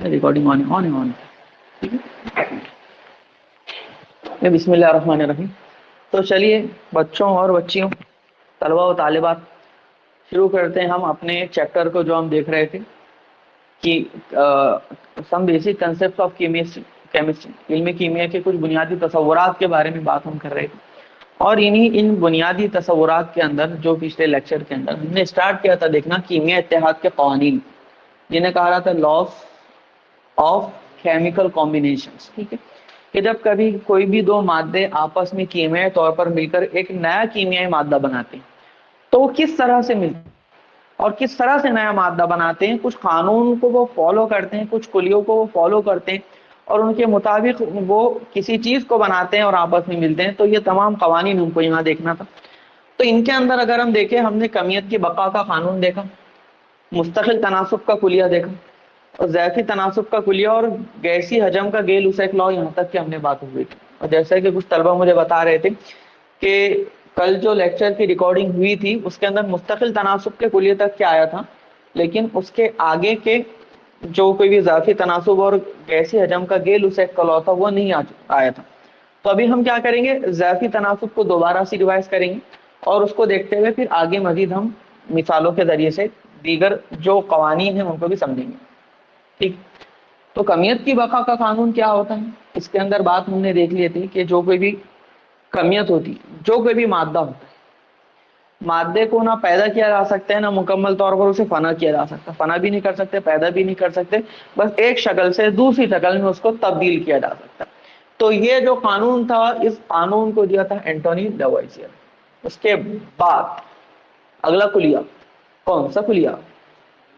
Recording on है on. ठीक है, बिस्मिल्लाहिर्रहमानिर्रहीम। तो चलिए बच्चों और बच्चियों, तलबा और तालिबात, शुरू करते हैं हम अपने चैप्टर को जो हम देख रहे थे कि some basic concept of chemistry, इल्म कीमिया के कुछ बुनियादी तसव्वुरात के बारे में बात हम कर रहे थे। और इन बुनियादी तसव्वुरात के अंदर जो पिछले लेक्चर के अंदर हमने स्टार्ट किया था देखना कीमिया इत्तेहाद के कवानीन, जिन्हें कहा जाता है लॉस ऑफ केमिकल कॉम्बिनेशंस। ठीक है, कि जब कभी कोई भी दो मादे आपस में कीमियाई तौर पर मिलकर एक नया कीमियाई मादा बनाते हैं तो वो किस तरह से मिलते हैं और किस तरह से नया मादा बनाते हैं, कुछ कानून को वो फॉलो करते हैं, कुछ कुलियों को वो फॉलो करते हैं और उनके मुताबिक वो किसी चीज को बनाते हैं और आपस में मिलते हैं। तो ये तमाम कवानीन हमको यहाँ देखना था। तो इनके अंदर अगर हम देखें, हमने कमियत की बका का कानून देखा, मुस्तकिल तनासुब का कुलिया देखा और ज़ैफ़ी तनासुब का कुलिया और गैसी हजम का गेल उसेक लॉ, यहाँ तक कि हमने बात हुई थी। और जैसे कि कुछ तलबा मुझे बता रहे थे कि कल जो लेक्चर की रिकॉर्डिंग हुई थी उसके अंदर मुस्तकिल तनासुब के कुलिया तक क्या आया था, लेकिन उसके आगे के जो कोई भी ज़ाफ़ी तनासुब और गैसी हजम का गेल उसेक का लॉ था वो नहीं आया था। तो अभी हम क्या करेंगे, ज़ाफ़ी तनासुब को दोबारा से रिवाइज करेंगे और उसको देखते हुए फिर आगे मजीद हम मिसालों के जरिए से दीगर जो कवानीन हैं उनको भी समझेंगे। ठीक, तो कमियत की बका का कानून क्या होता है, इसके अंदर बात हमने देख ली थी कि जो कोई भी कमियत होती, जो कोई भी मादा होता है, मादे को ना पैदा किया जा सकता है ना मुकम्मल तौर पर उसे फना किया जा सकता, फना भी नहीं कर सकते, पैदा भी नहीं कर सकते, बस एक शक्ल से दूसरी शक्ल में उसको तब्दील किया जा सकता। तो ये जो कानून था, इस कानून को दिया था एंटोनी लवॉइसियर। उसके बाद अगला कुलिया, कौन सा कुलिया,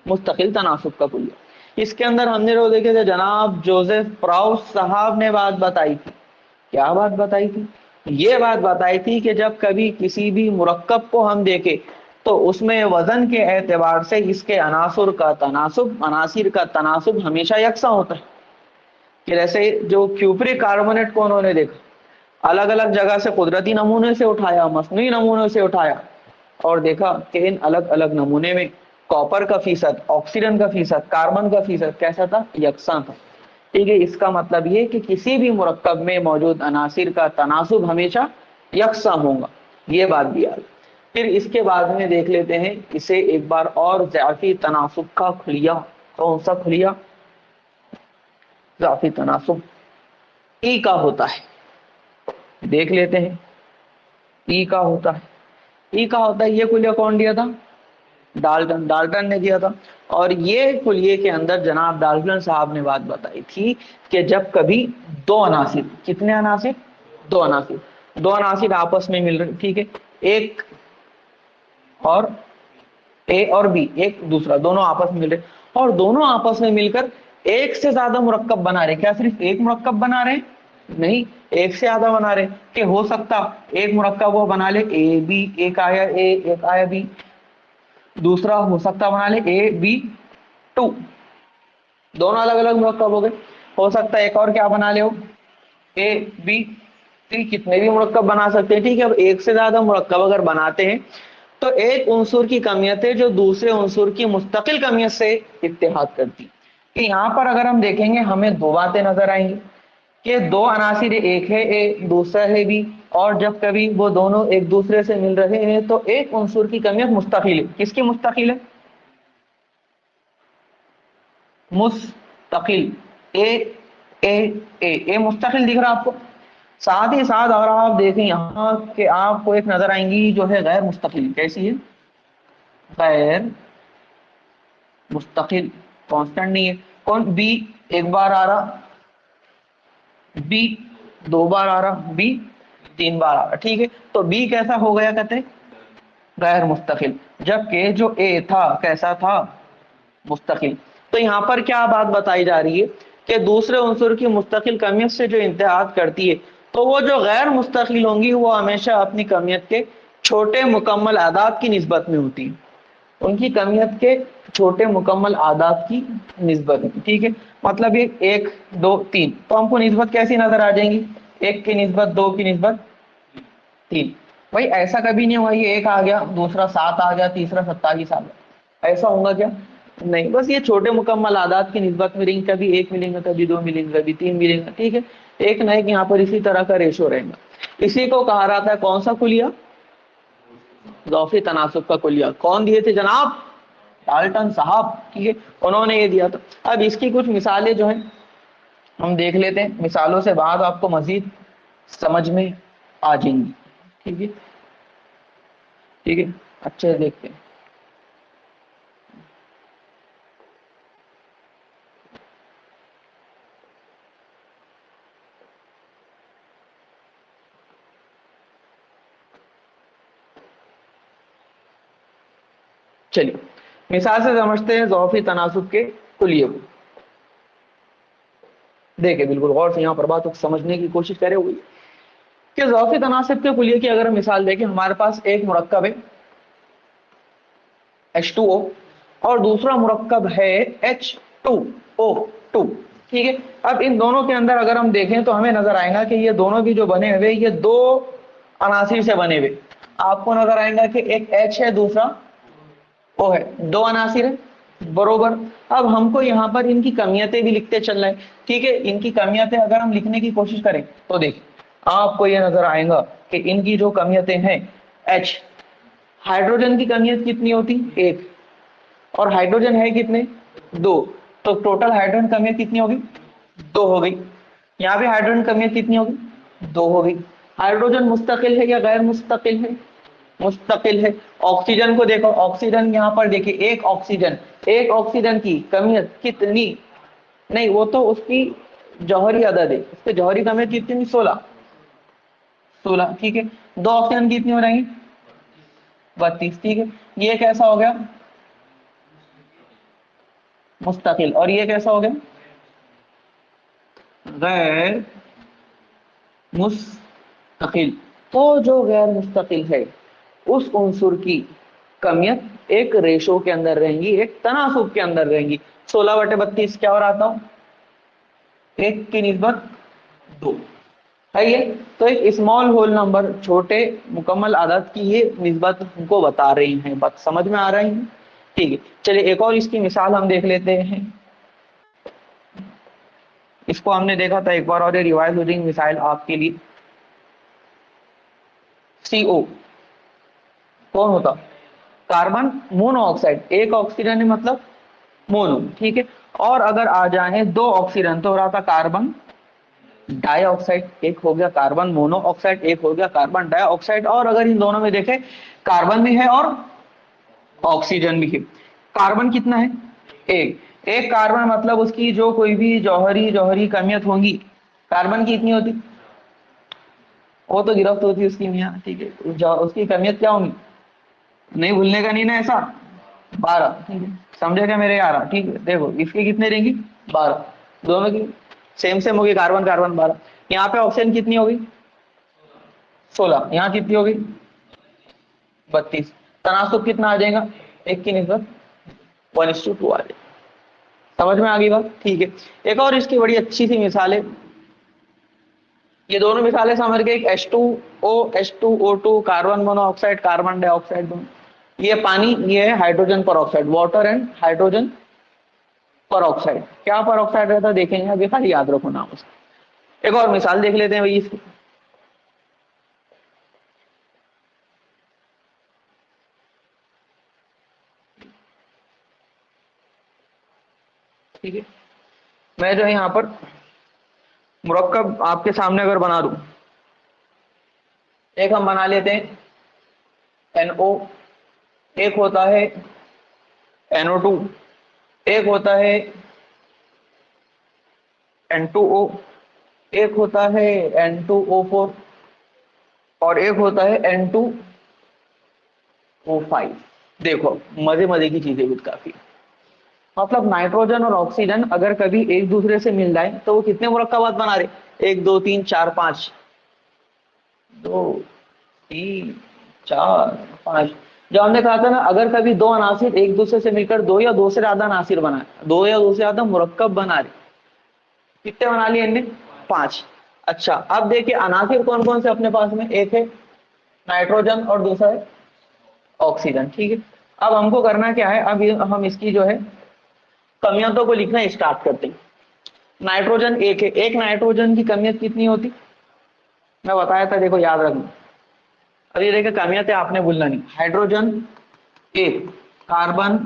मुस्तकिल तनासुब का कुलिया। इसके अंदर हमने जो देखे थे, जनाब जोसेफ प्राउस साहब ने बात बताई थी। क्या बात बताई थी, ये बात बताई थी कि जब कभी किसी भी मुरक्कब को हम देखें तो उसमें वजन के एतबार से इसके अनासुर का तनासुब, अनासिर का तनासुब हमेशा यकसा होता है। कि जैसे जो क्यूप्रिक कार्बोनेट को उन्होंने देखा, अलग अलग जगह से कुदरती नमूने से उठाया, मसनूई नमूनों से उठाया और देखा कि इन अलग अलग नमूने में कॉपर का फीसद, ऑक्सीजन का फीसद, कार्बन का फीसद कैसा था, यकसा था। ठीक है, इसका मतलब ये कि किसी भी मुरक्कब में मौजूद अनासिर का तनासुब हमेशा यकसा होगा। ये बात भी याद। फिर इसके बाद में देख लेते हैं इसे एक बार और, ज़ाफ़ी तनासुब का खुलिया। कौन सा खुलिया, ज़ाफ़ी तनासुब ई का होता है, देख लेते हैं। ई का होता है, ई का होता है, ये खुलिया कौन दिया था, डाल्टन ने दिया था। और ये कुलिये के अंदर जनाब डाल्टन साहब ने बात बताई थी कि जब कभी दो अनासिर, कितने अनासिर, दो अनासिर, दो अनासिर आपस में मिल रहे, ठीक है, एक और ए और बी, एक दूसरा, दोनों आपस में मिल रहे और दोनों आपस में मिलकर एक से ज्यादा मुरक्कब बना रहे। क्या सिर्फ एक मुरक्कब बना रहे, नहीं, एक से ज्यादा बना रहे। कि हो सकता एक मुरक्कब वो बना ले ए बी, एक आया ए, एक आया बी, दूसरा हो सकता बना ले ए बी टू, दोनों अलग अलग मुरक्कब हो गए। हो सकता है एक और क्या बना ले हो, ए बी सी, कितने भी मुरक्कब बना सकते हैं। ठीक है, अब एक से ज्यादा मुरक्कब अगर बनाते हैं तो एक उनसुर की कमियत है जो दूसरे उनसुर की मुस्तकिल कमियत से इत्तेहाद करती। कि यहाँ पर अगर हम देखेंगे हमें दो बातें नजर आएंगी कि दो अनासिर, एक है ए, दूसरा है बी, और जब कभी वो दोनों एक दूसरे से मिल रहे हैं तो एक उनसुर की कमियत मुस्तकिल है। किसकी मुस्तकिल है, मुस्तकिल, ए ए ए मुस्तकिल दिख रहा है आपको। साथ ही साथ अगर आप देखें यहाँ के आपको एक नजर आएंगी जो है गैर मुस्तकिल। कैसी है, गैर मुस्तकिल, कांस्टेंट नहीं है। कौन, बी एक बार आ रहा, बी दो बार आ रहा, बी तीन बार आ रहा। ठीक है, तो बी कैसा हो गया, कहते हैं गैर मुस्तकिल, जबकि जो ए था कैसा था, मुस्तकिल। तो यहाँ पर क्या बात बताई जा रही है कि दूसरे उनसुर की मुस्तकिल कमियत से जो इत्तेहाद करती है तो वो जो गैर मुस्तकिल होंगी वो हमेशा अपनी कमियत के छोटे मुकम्मल आदाद की निस्बत में होती है, उनकी कमियत के छोटे मुकम्मल आदाद की निस्बत में। ठीक है, मतलब ये एक दो तीन, तो हमको निस्बत कैसी नजर आ जाएंगी, एक की निस्बत दो की निस्बत तीन। भाई ऐसा कभी नहीं हुआ ये एक आ गया, दूसरा सात आ गया, तीसरा 27 आ गया, ऐसा होगा क्या, नहीं, बस ये छोटे मुकम्मल आदाद की निस्बत में रहेंगे, कभी 1 मिलेंगे, कभी 2 मिलेंगे, कभी 3 मिलेंगे, ठीक है। एक ना एक यहाँ पर इसी तरह का रेशो रहेगा। इसी को कहा जाता है कौन सा कुलिया? ज़ौफ़ी तनासुब का कुलिया। कौन दिए थे जनाब? डाल्टन साहब, ठीक है, उन्होंने ये दिया था। अब इसकी कुछ मिसालें जो हैं हम देख लेते हैं, मिसालों से बाद आपको मजीद समझ में आ जाएंगी, ठीक है, ठीक है। अच्छे से देखते हैं। चलिए मिसाल से समझते हैं ज़ौफ़ी तनासुब के कुलिये को। देखें बिल्कुल गौर से यहाँ पर बात को समझने की कोशिश करे हुई कि ज़ौफ़ी तनासुब के कुलिये की अगर हम मिसाल देखें, हमारे पास एक मुरक्कब है H2O और दूसरा मुरक्कब है H2O2, ठीक है। अब इन दोनों के अंदर अगर हम देखें तो हमें नजर आएगा कि ये दोनों भी जो बने हुए ये दो अनासिर से बने हुए। आपको नजर आएगा कि एक H है, दूसरा O है, दो अनासिर है, बरोबर। अब हमको यहाँ पर इनकी कमियतें भी लिखते चल रहे हैं, ठीक है। इनकी कमियतें अगर हम लिखने की कोशिश करें तो देखिए आपको ये नजर आएगा कि इनकी जो कमियतें हैं, H हाइड्रोजन की कमियत कितनी होती? एक, और हाइड्रोजन है कितने? दो, तो टोटल हाइड्रोजन कमियत कितनी होगी? दो हो गई। यहाँ भी हाइड्रोजन कमियत कितनी होगी? दो हो गई। हाइड्रोजन मुस्तकिल है या गैर मुस्तकिल है? मुस्तकिल है। ऑक्सीजन को देखो, ऑक्सीजन यहाँ पर देखिए, एक ऑक्सीजन की कमियत कितनी? नहीं, वो तो उसकी जौहरी अदद है, उसकी जौहरी कमियत कितनी? 16, 16, ठीक है। दो ऑक्सीजन कितनी हो रहेंगी? 32, ठीक है। ये कैसा हो गया? मुस्तकिल। और ये कैसा हो गया? गैर मुस्तकिल। तो जो गैर मुस्तकिल है उस उनसुर की कमियत एक रेशो के अंदर रहेंगी, एक तनासुब के अंदर रहेंगी। 16/32 क्या हो रहा था? एक की निस्बत दो है ये। तो एक स्मॉल होल नंबर, छोटे मुकम्मल आदत की ये निस्बत हमको बता रही है। बात समझ में आ रही है? ठीक है। चलिए एक और इसकी मिसाल हम देख लेते हैं। इसको हमने देखा था एक बार और ये रिवाइज हो जाएगी मिसाइल आपके लिए। CO कौन होता? Carbon monoxide. एक ऑक्सीजन है मतलब मोनो, ठीक है। और अगर आ जाए दो ऑक्सीजन तो हो रहा था कार्बन डाइऑक्साइड। एक हो गया कार्बन मोनोऑक्साइड, एक हो गया कार्बन डाइऑक्साइड। और अगर इन दोनों में देखें, कार्बन भी है और ऑक्सीजन भी है। कार्बन कितना है? एक। एक कार्बन मतलब उसकी जो कोई भी जौहरी जौहरी कमियत होगी, कार्बन की इतनी होती, वो तो गिरफ्त होती है उसकी मियाँ, ठीक है। उसकी कमियत क्या होगी? नहीं भूलने का नहीं ना ऐसा। 12, ठीक है। समझे क्या मेरे यार? ठीक है। देखो इसकी कितने रहेंगी? 12। दोनों की सेम सेम होगी, कार्बन कार्बन 12। यहाँ पे ऑक्सीजन कितनी होगी? 16। यहाँ कितनी होगी? 32। तनासुब कितना आ जाएगा? एक की निस्बत 1:2 आ जाएगा। समझ में आ गई बात? ठीक है। एक और इसकी बड़ी अच्छी सी मिसाल है। ये दोनों मिसालें समझ गए। H2O H2O2, carbon monoxide carbon dioxide दोनों। ये पानी, ये है हाइड्रोजन पर ऑक्साइड, वाटर एंड हाइड्रोजन पर ऑक्साइड। क्या पर ऑक्साइड रहता है देखेंगे, अभी खाली याद रखो नाम उसका। एक और मिसाल देख लेते हैं भाई इसकी। ठीक है। मैं जो है यहाँ पर मुरक्कब आपके सामने अगर बना दूं, एक हम बना लेते हैं NO, एक होता है NO2, एक होता है N2O, एक होता है N2O4 और एक होता है N2O5। देखो मजे मजे की चीजें भी काफी। मतलब नाइट्रोजन और ऑक्सीजन अगर कभी एक दूसरे से मिल जाए तो वो कितने मुरक्कबात बना रहे? 1 2 3 4 5, 2 3 4 5। जो हमने कहा था ना, अगर कभी दो अनासिर एक दूसरे से मिलकर दो या दो से ज्यादा अनासिर बनाए, दो या दो से ज्यादा मुरक्कब बना रहे, कितने बना लिए इनने? 5। अच्छा अब देखिए अनासिर कौन कौन से अपने पास में, एक है नाइट्रोजन और दूसरा है ऑक्सीजन, ठीक है। अब हमको करना क्या है, अब हम इसकी जो है कमियतों को लिखना स्टार्ट करते हैं। नाइट्रोजन एक है, एक नाइट्रोजन की कमियत कितनी होती, मैं बताया था, देखो याद रखना। अब ये देखिए कमियत है, आपने भूलना नहीं। हाइड्रोजन एक, कार्बन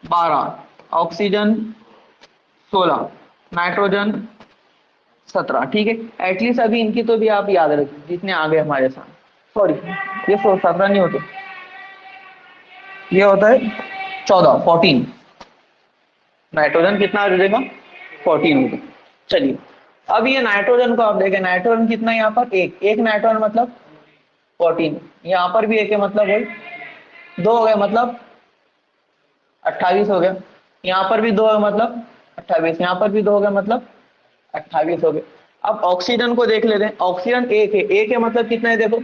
12, ऑक्सीजन 16, नाइट्रोजन 17। ठीक है, एटलीस्ट अभी इनकी तो भी आप याद रखिए जितने आ गए हमारे साथ। सॉरी, ये 17 नहीं होते, ये होता है 14, 14। नाइट्रोजन कितना आ जाएगा, 14 होगा। चलिए, अब ये नाइट्रोजन को आप देखें, नाइट्रोजन कितना है यहाँ पर, एक, एक नाइट्रोजन मतलब 14, यहाँ पर भी एक है मतलब वही, दो हो गए मतलब 28 हो गया, यहाँ पर भी दो है मतलब 28, यहाँ पर भी दो हो गए मतलब 28 हो गए। अब ऑक्सीजन को देख लेते हैं, ऑक्सीजन एक है, एक है मतलब कितना है देखो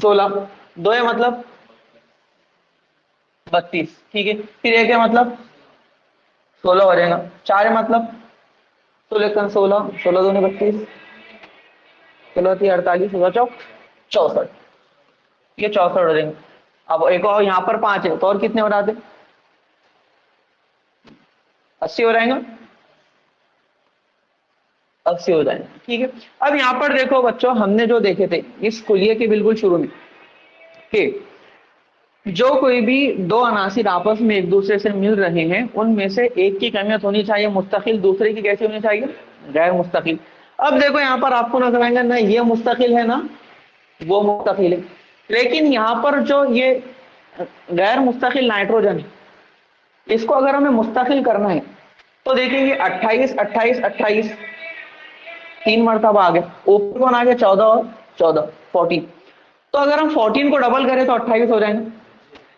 16, दो है मतलब 32। ठीक है, फिर एक है मतलब 16 हो जाएगा, चार है मतलब 16 16, 16 दूनी 32, 16 थी 48, 64, ये 64 हो जाएंगे। अब एक और यहाँ पर 5 है, तो और कितने हो जाते, 80 हो जाएंगे, 80 हो जाएंगे। ठीक है, अब यहाँ पर देखो बच्चों, हमने जो देखे थे इस कुलिये के बिल्कुल शुरू में कि जो कोई भी दो अनासिर आपस में एक दूसरे से मिल रहे हैं, उनमें से एक की कमियत होनी चाहिए मुस्तकिल, दूसरे की कैसी होनी चाहिए, गैर मुस्तकिल। अब देखो यहाँ पर आपको नजर आएगा ना, ये मुस्तकिल है ना वो मुस्तकिल है, लेकिन यहाँ पर जो ये गैर मुस्तकिल नाइट्रोजन है, इसको अगर हमें मुस्तकिल करना है तो देखेंगे 28 28 28, 3 मरतबा आ गया, ऊपर कौन आ गया 14 और 14, 14। तो अगर हम 14 को डबल करें तो 28 हो जाएंगे,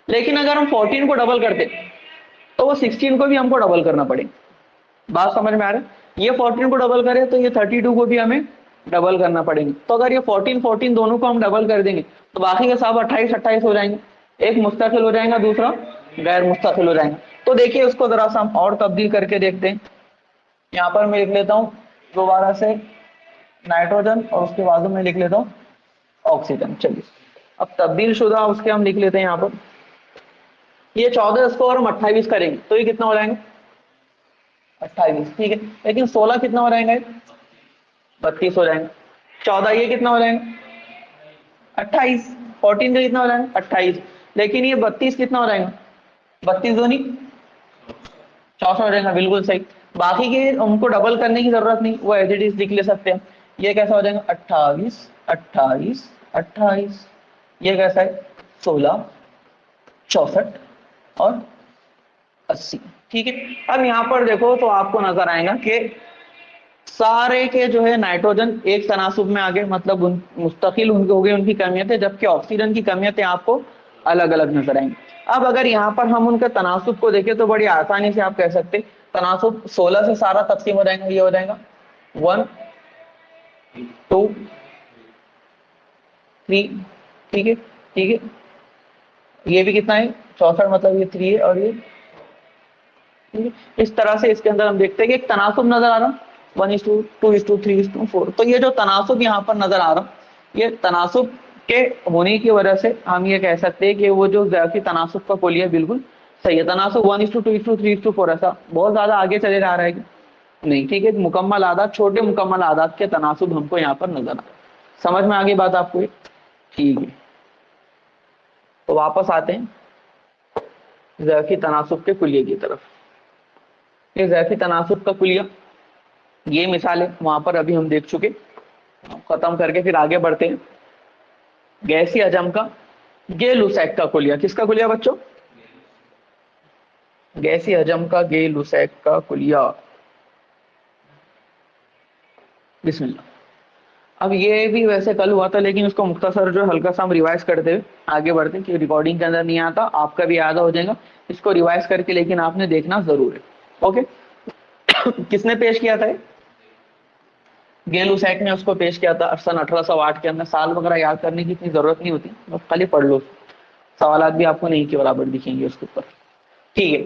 लेकिन अगर हम 14 को डबल करते तो वो 16 को भी हमको डबल करना पड़ेगा। बात समझ में आ रहा है, ये 14 को डबल करें तो ये 32 को भी हमें डबल करना पड़ेगा। तो अगर ये 14 14 दोनों को हम डबल कर देंगे तो बाकी के सब 28 28 हो जाएंगे, एक मुस्तकिल हो जाएगा, दूसरा गैर मुस्तकिल हो जाएगा। तो देखिए उसको जरा सा हम और तब्दील करके देखते हैं। यहाँ पर मैं लिख लेता हूँ दोबारा से नाइट्रोजन और उसके बाद में लिख लेता हूँ ऑक्सीजन। चलिए, अब तब्दील शुदा उसके हम लिख लेते हैं यहाँ पर, ये 14 इसको और हम 28 करेंगे तो ये कितना हो जाएंगे 28। ठीक है, लेकिन 16 कितना हो जाएंगे 32 हो जाएंगे, 14 ये कितना हो जाएंगे 28, 14 का कितना हो जाएगा 28, लेकिन ये 32 कितना हो जाएगा 32 दूनी 64 हो जाएगा, बिल्कुल सही। बाकी के उनको डबल करने की जरूरत नहीं, वो एज इट इज लिख ले सकते हैं। ये कैसा हो जाएगा 28 28 28, ये कैसा है 16 64 और 80। ठीक है, अब यहाँ पर देखो तो आपको नजर आएगा कि सारे के जो है नाइट्रोजन एक तनासुब में आ गए, मतलब मुस्तकिल उनके हो गए उनकी कमियतें, जबकि ऑक्सीजन की कमियतें आपको अलग अलग नजर आएंगी। अब अगर यहाँ पर हम उनके तनासुब को देखें तो बड़ी आसानी से आप कह सकते तनासुब 16 से सारा तकसीम हो जाएगा, ये हो जाएगा 1 2 3। ठीक है, ठीक है, ये भी कितना है 64, मतलब ये 3 है और ये, ठीक है। इस तरह से इसके अंदर हम देखते हैं कि एक तनासुब नजर आ रहा है 1:2 2:3 3:4। तो ये जो तनासुब यहाँ पर नजर आ रहा, ये तनासुब के होने की वजह से हम ये कह सकते हैं कि वो जो ज़ैफ़ी तनासुब का कुलिया बिल्कुल सही है। तनासुब 1:2 3:4 ऐसा बहुत ज्यादा आगे चले जा रहा है नहीं। ठीक है, मुकम्मल आदाद, छोटे मुकम्मल आदाद के तनासुब हमको यहाँ पर नजर आ रहा है। समझ में आ गई बात आपको ये? ठीक है, तो वापस आते हैं ज़ैफ़ी तनासुब के कुलिये की तरफ। ये ज़ैफ़ी तनासुब का कुलिया, ये मिसाल है वहां पर अभी हम देख चुके, खत्म करके फिर आगे बढ़ते हैं। गैसी हजम का गे लुसैक का कुलिया, किसका कुलिया बच्चों? गैसी हजम का गे लुसैक का कुलिया। बिस्मिल्लाह। अब ये भी वैसे कल हुआ था, लेकिन उसको मुख्तसर जो हल्का सा हम रिवाइज करते हुए आगे बढ़ते हैं कि रिकॉर्डिंग के अंदर नहीं आता, आपका भी याद हो जाएगा। इसको रिवाइज करके लेकिन आपने देखना जरूर है। ओके किसने पेश किया था? गेलुसैक ने उसको पेश किया था सन 1808 के अंदर। साल वगैरह याद करने की इतनी जरूरत नहीं होती, बस खाली पढ़ लो, सवाल भी आपको नहीं के बराबर दिखेंगे उसके ऊपर। ठीक है,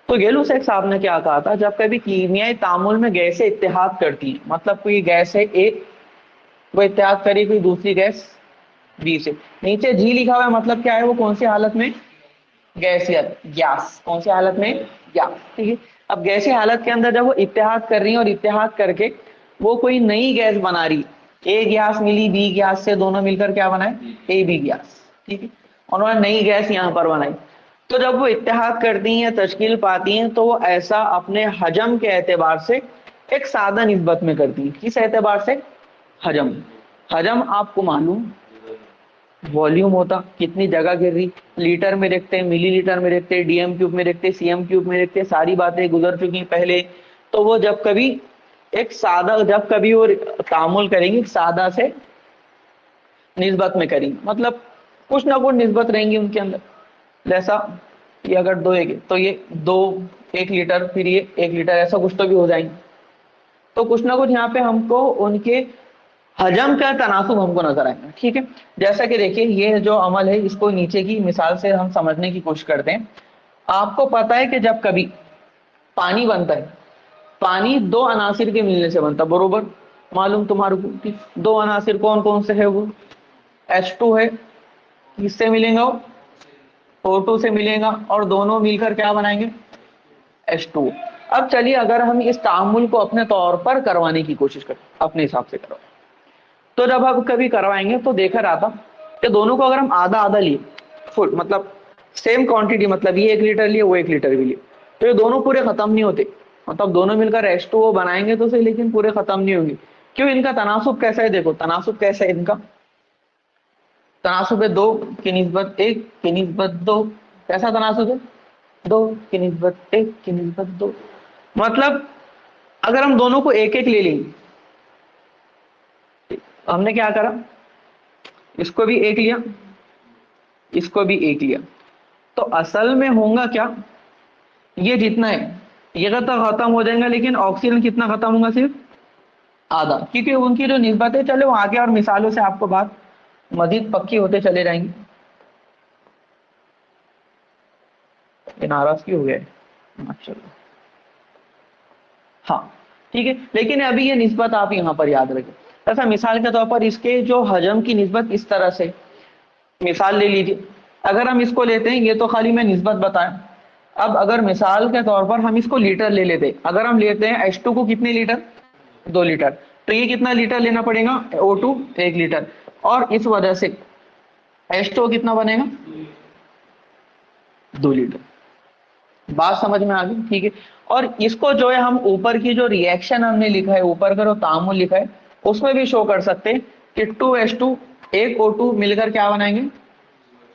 तो गेलुसैक साहब ने क्या कहा था, जब कभी कीमियाई तामुल में गैसें इत्तेहाद करती हैं, मतलब कोई गैस है ए, वो इत्तेहाद करी कोई दूसरी गैस बी से, नीचे जी लिखा हुआ है, मतलब क्या है, वो कौन सी हालत में? गैसियत, गैस। कौन सी हालत में? गैस, ठीक है। अब गैसीय हालत के अंदर जब वो इत्तेहाद कर रही है और इत्तेहाद करके वो कोई नई गैस बना रही, ए गैस मिली बी गैस से, दोनों मिलकर क्या बनाए, ए बी गैस, ठीक है। उन्होंने नई गैस यहाँ पर बनाई। तो जब वो इत्तेहाद करती हैं, तश्कील पाती हैं, तो वो ऐसा अपने हजम के एतबार से एक सादा निस्बत में करती हैं। किस एतबार से, हजम। हजम आपको मालूम वॉल्यूम होता, कितनी जगह गिर रही, लीटर में देखते हैं, मिलीलीटर में देखते हैं, डीएम क्यूब में देखते हैं, सीएम क्यूब में देखते हैं, सारी बातें गुजर चुकी पहले। तो वो जब कभी एक सादा, जब कभी वो तामुल करेंगे सादा से निस्बत में करेंगे, मतलब कुछ ना कुछ निस्बत रहेंगी उनके अंदर। जैसा ये अगर दो एक, तो ये दो 1 लीटर, फिर ये 1 लीटर, ऐसा कुछ तो भी हो जाएंगे। तो कुछ ना कुछ यहाँ पे हमको उनके हजम का तनासुब हमको नजर आएगा, ठीक है। जैसा कि देखिए ये जो अमल है, इसको नीचे की मिसाल से हम समझने की कोशिश करते हैं। आपको पता है कि जब कभी पानी बनता है, पानी दो अनासिर के मिलने से बनता, बरोबर मालूम तुम्हारे को, ठीक। दो अनासिर कौन कौन से है, वो H2 है, किससे मिलेगा, वो O2 से मिलेगा, और दोनों मिलकर क्या बनाएंगे, H2। अब चलिए अगर हम इस तामुल को अपने तौर पर करवाने की कोशिश करें, अपने हिसाब से करो, तो जब हम कभी करवाएंगे तो देखा रहा था कि दोनों को अगर हम आधा आधा लिए, फुल मतलब सेम क्वांटिटी, मतलब ये 1 लीटर लिए, वो 1 लीटर भी लिए, तो ये दोनों पूरे खत्म नहीं होते। मतलब दोनों मिलकर H2O बनाएंगे तो सही, लेकिन पूरे खत्म नहीं होंगे। क्यों, इनका तनासुब कैसा है, देखो तनासुब कैसा है इनका, तनासुब है 2 की निस्बत 1 की निस्बत 2। कैसा तनासुब है, 2 की निस्बत 1 की निस्बत 2। मतलब अगर हम दोनों को एक एक ले लेंगे, हमने क्या करा, इसको भी एक लिया, इसको भी एक लिया, तो असल में होगा क्या, ये जितना है ये तो खत्म हो जाएगा, लेकिन ऑक्सीजन कितना खत्म होगा, सिर्फ आधा, क्योंकि उनकी जो निस्बत है, चलो आगे और मिसालों से आपको बात मजीद पक्की होते चले जाएंगे। ये नाराज क्यों हो गया है, माशाल्लाह। हाँ ठीक है, लेकिन अभी ये निस्बत आप यहाँ पर याद रखें। ऐसा मिसाल के तौर पर इसके जो हजम की निस्बत इस तरह से, मिसाल ले लीजिए, अगर हम इसको लेते हैं, ये तो खाली मैं निस्बत बताया। अब अगर मिसाल के तौर पर हम इसको लीटर ले लेते हैं, अगर हम लेते हैं H2 को कितने लीटर, 2 लीटर, तो ये कितना लीटर लेना पड़ेगा, O2 1 लीटर, और इस वजह से H2O कितना बनेगा, 2 लीटर। बात समझ में आ गई, ठीक है। और इसको जो है हम ऊपर की जो रिएक्शन हमने लिखा है, ऊपर का जो तामुल लिखा है, उसमें भी शो कर सकते हैं कि 2H2 एक O2 मिलकर क्या बनाएंगे,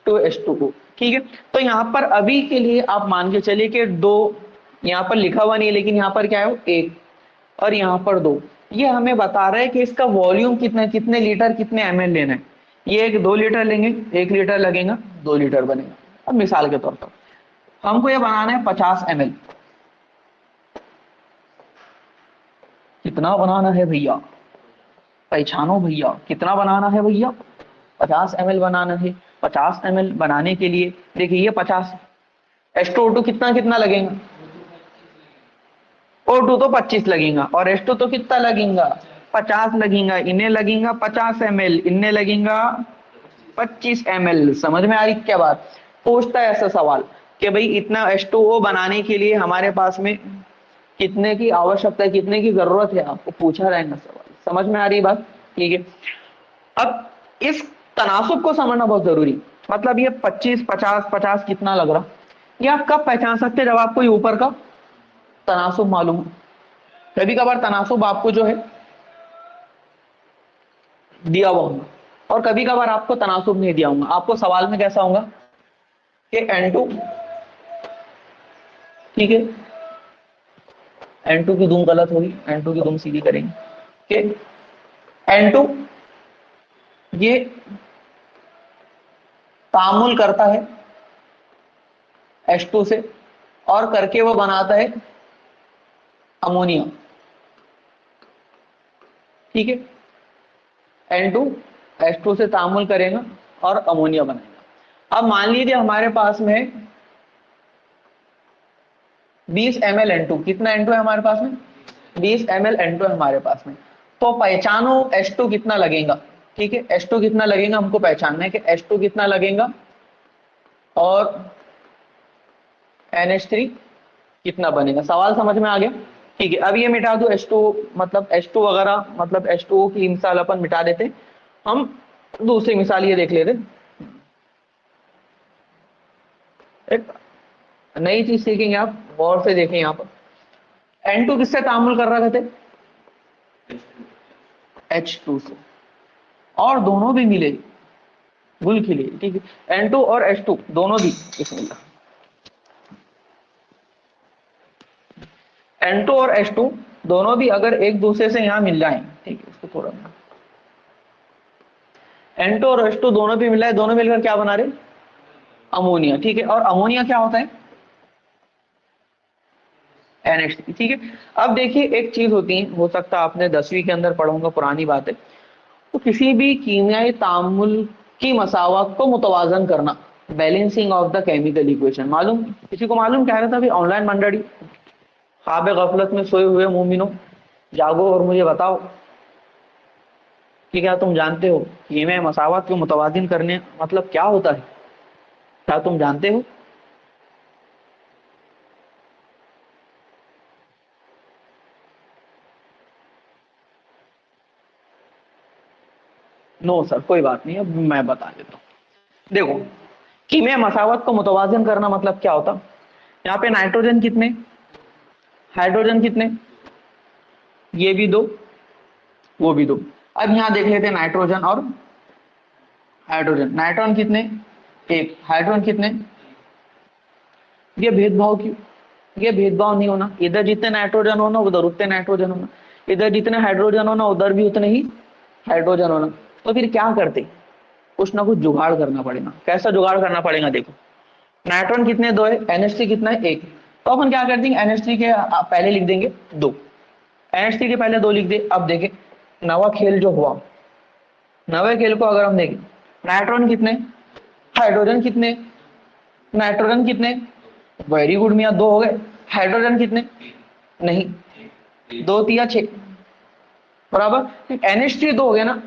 2H2O, ठीक है। तो यहाँ पर अभी के लिए आप मान के चलिए कि 2 यहाँ पर लिखा हुआ नहीं है, लेकिन यहाँ पर क्या है, 1, और यहाँ पर 2। ये हमें बता रहा है कि इसका वॉल्यूम कितना, कितने लीटर, कितने ml लेना है। ये एक 2 लीटर लेंगे, 1 लीटर लगेगा, 2 लीटर बनेगा। अब मिसाल के तौर पर हमको ये बनाना है 50 ml। कितना बनाना है भैया, पहचानो भैया, कितना बनाना है भैया, 50 ml बनाना है। 50 ml बनाने के लिए देखिए ये 50, H2O2 कितना कितना लगेगा, O2 तो 25 लगेगा, और H2 तो कितना लगेगा, 50 लगेगा। इन्हें लगेगा 50 ml, इन्हें लगेगा 25 ml। समझ में आ रही क्या बात। पूछता है ऐसा सवाल कि भाई इतना H2O बनाने के लिए हमारे पास में कितने की आवश्यकता है, कितने की जरूरत है, आपको पूछा रहेगा सवाल। समझ में आ रही बात, ठीक है। अब इस तनासुब को समझना बहुत जरूरी, मतलब ये 25 50 50 कितना लग रहा, ये आप कब पहचान सकते हैं, जब आपको ये ऊपर का तनासुब मालूम हो। कभी कभार तनासुब आपको जो है दिया हुआ होगा, और कभी कभार आपको तनासुब नहीं दिया होगा। आपको सवाल में कैसा होगा कि N2, ठीक है, N2 की धूम गलत होगी, N2 की धूम सीधी करेंगे कि N2 ये तामुल करता है H2 से, और करके वो बनाता है अमोनिया, ठीक है। N2 H2 से तामुल करेगा और अमोनिया बनाएगा। अब मान लीजिए हमारे पास में 20 ml N2, कितना N2 है हमारे पास में, 20 ml N2 है हमारे पास में। तो पहचानो H2 कितना लगेगा, ठीक है। H2 कितना लगेगा हमको पहचानना है कि H2 कितना लगेगा, और NH3 कितना बनेगा। सवाल समझ में आ गया? ठीक है, अब ये मिटा दो H2, मतलब H2 वगैरह, मतलब H2O की मिसाल अपन मिटा देते। हम दूसरी मिसाल ये देख लेते, एक नई चीज सीखेंगे, आप गौर से देखें। यहाँ पर N2 किससे तामुल कर रहे थे? H2 से, और दोनों भी मिले, गुल खिले। ठीक है, N2 और H2 दोनों भी, इसमें N2 और H2 दोनों भी अगर एक दूसरे से यहाँ मिल जाए, ठीक है, इसको थोड़ा, N2 और H2 दोनों भी मिला है, दोनों मिलकर क्या बना रहे? अमोनिया। ठीक है, और अमोनिया क्या होता है? NH3। ठीक है, अब देखिए एक चीज होती है, हो सकता है आपने 10वीं के अंदर पढ़ा होगा, पुरानी बात है। तो किसी भी कीमियाई तामुल की मसावत को मुतवाजन करना, balancing of the chemical equation, मालूम किसी को? मालूम कह रहा था अभी ऑनलाइन मंडड़ी, ख्वाब गफलत में सोए हुए मोमिनो, जागो और मुझे बताओ कि क्या तुम जानते हो कीमियाई मसावत को मुतवाजिन करने मतलब क्या होता है? क्या तुम जानते हो? नो सर, कोई बात नहीं, अब मैं बता देता हूँ। देखो, कीमिया मसावत को मुतवाजिन करना मतलब क्या होता? यहाँ पे नाइट्रोजन कितने, हाइड्रोजन कितने, ये भी दो, वो भी दो। अब यहाँ देख लेते हैं नाइट्रोजन और हाइड्रोजन। नाइट्रोजन कितने? एक। हाइड्रोजन कितने? ये भेदभाव क्यों? ये भेदभाव नहीं होना, इधर जितने नाइट्रोजन होना उधर उतने नाइट्रोजन होना, इधर जितने हाइड्रोजन होना उधर भी उतने ही हाइड्रोजन होना। तो फिर क्या करते? कुछ ना कुछ जुगाड़ करना पड़ेगा। कैसा जुगाड़ करना पड़ेगा? देखो, नाइट्रोजन कितने? दो है। NH3 कितना है? एक। तो अपन क्या कर देंगे, NH3 के पहले लिख देंगे दो, NH3 के पहले दो लिख दे। अब देखें नवा खेल जो हुआ, नवे खेल को अगर हम देखें, नाइट्रोजन कितने, हाइड्रोजन कितने, नाइट्रोजन कितने, वेरी गुड मियाँ, दो हो गए। हाइड्रोजन कितने? नहीं, दो तिया छह, बराबर। NH3 दो हो गया ना,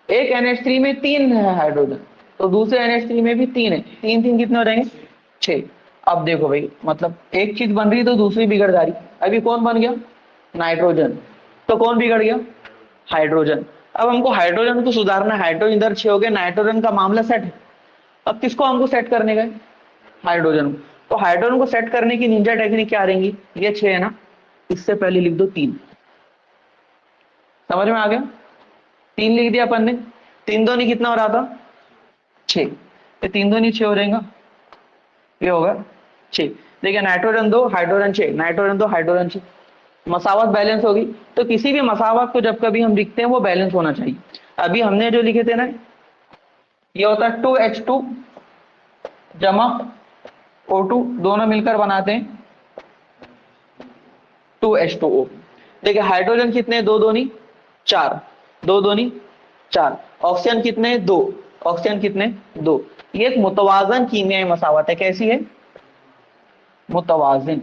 एक NH3 में तीन है हाइड्रोजन, तो दूसरे NH3 में भी तीन है, तीन तीन कितने हो जाएंगे? छह। अब देखो भाई, मतलब एक चीज बन रही तो दूसरी बिगड़ जा रही। अभी कौन बन गया? नाइट्रोजन। तो कौन बिगड़ गया? हाइड्रोजन। अब हमको हाइड्रोजन को सुधारना है, हाइड्रोजन इधर 6 हो गए, नाइट्रोजन का मामला सेट है। अब किसको हमको सेट करने गए? हाइड्रोजन को। तो हाइड्रोजन को सेट करने की निंजा टेक्निक क्या रहेंगी? ये 6 है ना, इससे पहले लिख दो 3। समझ में आ गया? 3 लिख दिया अपन ने, 3 दूनी कितना हो रहा था? 6। ये 3 दूनी 6 हो जाएगा, ये होगा 6। देखिए नाइट्रोजन 2 हाइड्रोजन 6, नाइट्रोजन 2 हाइड्रोजन 6, मसावत बैलेंस होगी। तो किसी भी मसावत को जब कभी हम लिखते हैं वो बैलेंस होना चाहिए। अभी हमने जो लिखे थे ना, ये होता है 2H2 जमा O2, दोनों मिलकर बनाते हैं 2H2O। देखिए हाइड्रोजन कितने? दो दोनी 4, दो दोनी 4। ऑक्सीजन कितने? दो, ऑक्सीजन कितने? दो। ये एक मुतवाजन कीमियाई मसावत है। कैसी है? मुतवाजिन।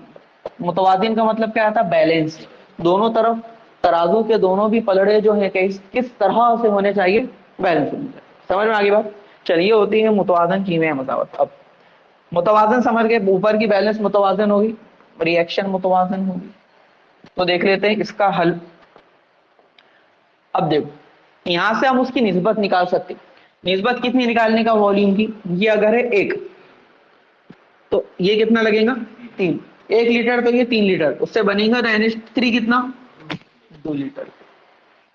मुतवाजिन का मतलब क्या आता है? बैलेंस। दोनों तरफ तराजू के दोनों भी पलड़े जो है किस तरह से होने चाहिए? बैलेंस होने चाहिए। समझ में आ गई बात? चलिए, होती है मुतवाजन कीमियाई मसावत। अब मुतवाजन समझ गए, ऊपर की बैलेंस मुतवाजन होगी, रिएक्शन मुतवाजन होगी। तो देख लेते हैं इसका हल। अब देखो, यहां से हम उसकी निस्बत निकाल सकते हैं। निस्बत कितनी निकालने का? वॉल्यूम की। ये अगर है 1, तो ये कितना लगेगा? 3। 1 लीटर तो ये 3 लीटर, उससे बनेगा ना NH3 कितना? 2 लीटर।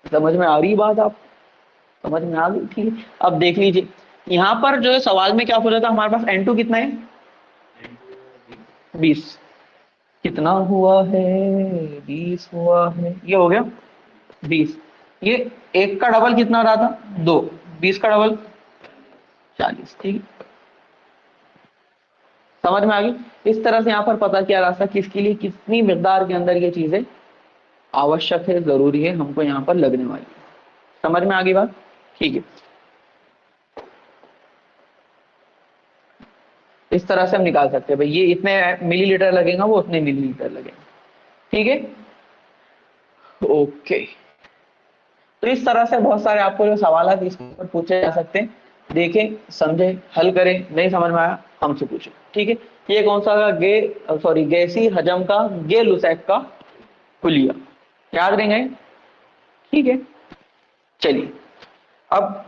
समझ में आ रही बात? आप समझ में आ गई? ठीक है, अब देख लीजिए, यहाँ पर जो है सवाल में क्या पूछा था, हमारे पास N2 कितना है? 20। कितना हुआ है? 20 हुआ है, ये हो गया 20। ये एक का डबल कितना रहा था? 2। 20 का डबल 40। ठीक है, समझ में आ गई? इस तरह से यहाँ पर पता किया जा सकता है किसके लिए कितनी मिकदार के अंदर ये चीजें आवश्यक है, जरूरी है, हमको यहाँ पर लगने वाली। समझ में आ गई बात? ठीक है, इस तरह से हम निकाल सकते हैं भाई, ये इतने मिलीलीटर लगेगा, वो उतने मिलीलीटर लगेगा। ठीक है, ओके। तो इस तरह से बहुत सारे आपको जो सवाल है इसके ऊपर पूछे जा सकते हैं। देखें, समझे, हल करें, नहीं समझ में आया हमसे पूछे। ठीक है, ये कौन सा का गैसी हजम का गे लुसैक का हुलिया, याद रहेंगे? ठीक है, चलिए अब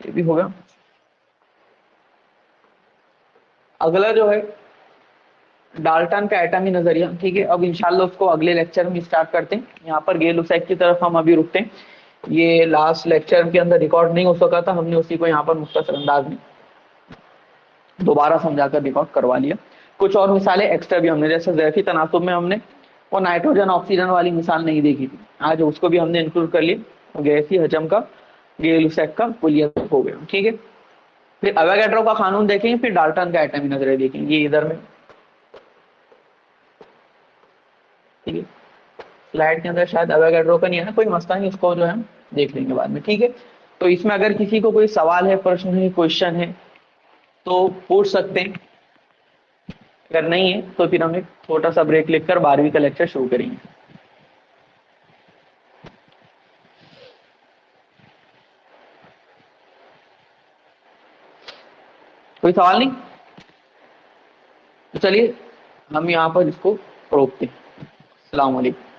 ये भी हो गया। अगला जो है डाल्टन का एटमी नजरिया, ठीक है। अब इंशाल्लाह उसको अगले लेक्चर में स्टार्ट करते हैं। यहाँ पर गे लुसैक की तरफ हम अभी रुकते हैं। ये लास्ट लेक्चर के अंदर रिकॉर्ड नहीं हो सका था, हमने उसी को यहाँ पर मुख्तसर अंदाज में दोबारा समझाकर रिकॉर्ड करवा लिया। कुछ और मिसालें एक्स्ट्रा भी हमने, जैसे ज़ैफ़ी तनासुब में हमने वो नाइट्रोजन ऑक्सीजन वाली मिसाल नहीं देखी थी, आज उसको भी हमने इंक्लूड कर लिया। गैसी हजम का गे लुसैक का कुलिया हो गया, ठीक है। फिर अवोगाड्रो का कानून देखेंगे, फिर डाल्टन का एटमी नजरिया देखेंगे, ये इधर में, ठीक है। स्लाइड के अंदर शायद अवोगाड्रो का नहीं है ना, कोई मसला नहीं, उसको जो है हम देख लेंगे बाद में, ठीक है। तो इसमें अगर किसी को कोई सवाल है, प्रश्न है, क्वेश्चन है तो पूछ सकते हैं, अगर नहीं है तो फिर हम एक छोटा सा ब्रेक लेकर 12वीं का लेक्चर शुरू करेंगे। कोई सवाल नहीं? तो चलिए हम यहाँ पर इसको रोकते हैं। अस्सलाम वालेकुम।